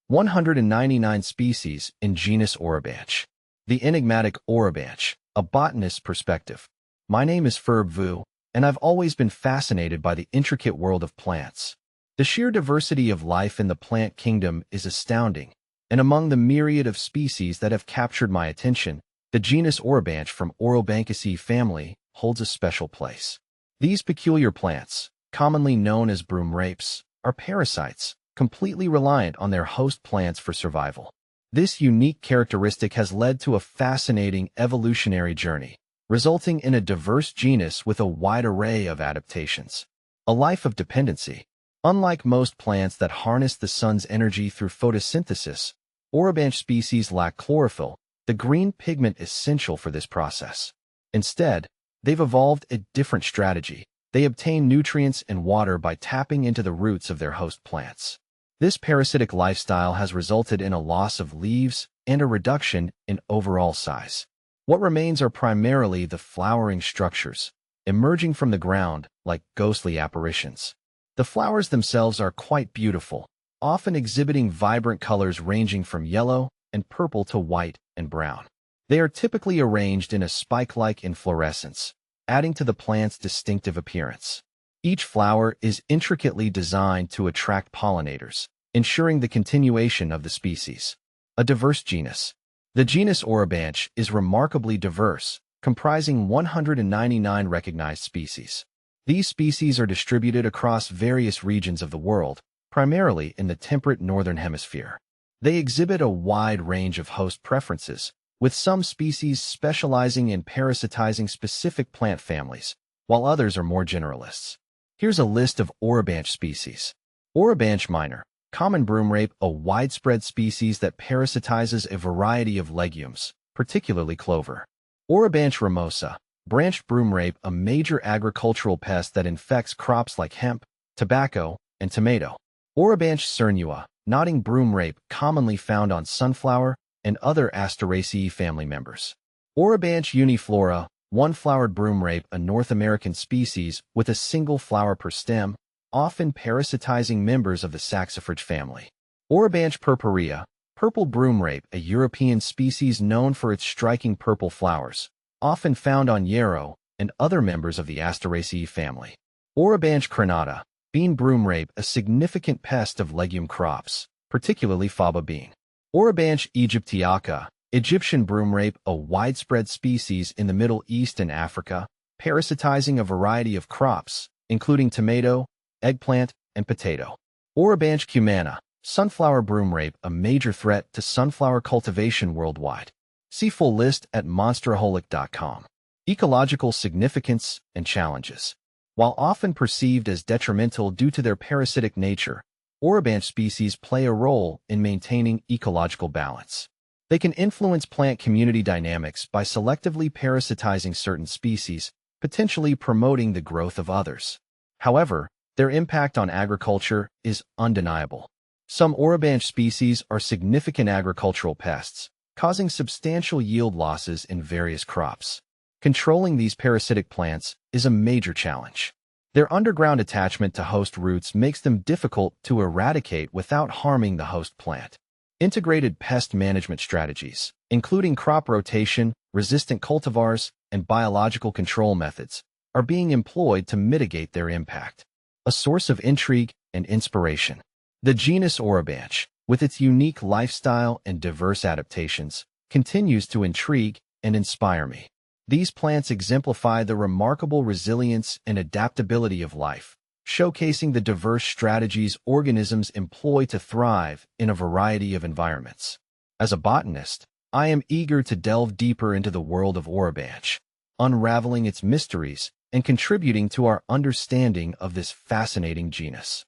199 species in genus Orobanche. The enigmatic Orobanche, a botanist's perspective. My name is Ferb Vu, and I've always been fascinated by the intricate world of plants. The sheer diversity of life in the plant kingdom is astounding, and among the myriad of species that have captured my attention, the genus Orobanche from Orobanche family holds a special place. These peculiar plants, commonly known as broom rapes, are parasites, completely reliant on their host plants for survival. This unique characteristic has led to a fascinating evolutionary journey, resulting in a diverse genus with a wide array of adaptations. A life of dependency. Unlike most plants that harness the sun's energy through photosynthesis, Orobanche species lack chlorophyll, the green pigment essential for this process. Instead, they've evolved a different strategy. They obtain nutrients and water by tapping into the roots of their host plants. This parasitic lifestyle has resulted in a loss of leaves and a reduction in overall size. What remains are primarily the flowering structures, emerging from the ground like ghostly apparitions. The flowers themselves are quite beautiful, often exhibiting vibrant colors ranging from yellow and purple to white and brown. They are typically arranged in a spike-like inflorescence, adding to the plant's distinctive appearance. Each flower is intricately designed to attract pollinators, ensuring the continuation of the species. A diverse genus. The genus Orobanche is remarkably diverse, comprising 199 recognized species. These species are distributed across various regions of the world, primarily in the temperate northern hemisphere. They exhibit a wide range of host preferences, with some species specializing in parasitizing specific plant families, while others are more generalists. Here's a list of Orobanche species. Orobanche minor, common broom rape, a widespread species that parasitizes a variety of legumes, particularly clover. Orobanche ramosa, branched broom rape, a major agricultural pest that infects crops like hemp, tobacco, and tomato. Orobanche cernua, nodding broom rape, commonly found on sunflower and other Asteraceae family members. Orobanche uniflora, one-flowered broom rape, a North American species with a single flower per stem, often parasitizing members of the saxifrage family. Orobanche purpurea, purple broom rape, a European species known for its striking purple flowers, often found on yarrow and other members of the Asteraceae family. Orobanche crenata, bean broom rape, a significant pest of legume crops, particularly faba bean. Orobanche aegyptiaca, Egyptian broom rape, a widespread species in the Middle East and Africa, parasitizing a variety of crops, including tomato, eggplant, and potato. Orobanche cumana, sunflower broom rape, a major threat to sunflower cultivation worldwide. See full list at monsteraholic.com. Ecological significance and challenges. While often perceived as detrimental due to their parasitic nature, Orobanche species play a role in maintaining ecological balance. They can influence plant community dynamics by selectively parasitizing certain species, potentially promoting the growth of others. However, their impact on agriculture is undeniable. Some Orobanche species are significant agricultural pests, causing substantial yield losses in various crops. Controlling these parasitic plants is a major challenge. Their underground attachment to host roots makes them difficult to eradicate without harming the host plant. Integrated pest management strategies, including crop rotation, resistant cultivars, and biological control methods, are being employed to mitigate their impact. A source of intrigue and inspiration. The genus Orobanche, with its unique lifestyle and diverse adaptations, continues to intrigue and inspire me. These plants exemplify the remarkable resilience and adaptability of life, showcasing the diverse strategies organisms employ to thrive in a variety of environments. As a botanist, I am eager to delve deeper into the world of Orobanche, unraveling its mysteries and contributing to our understanding of this fascinating genus.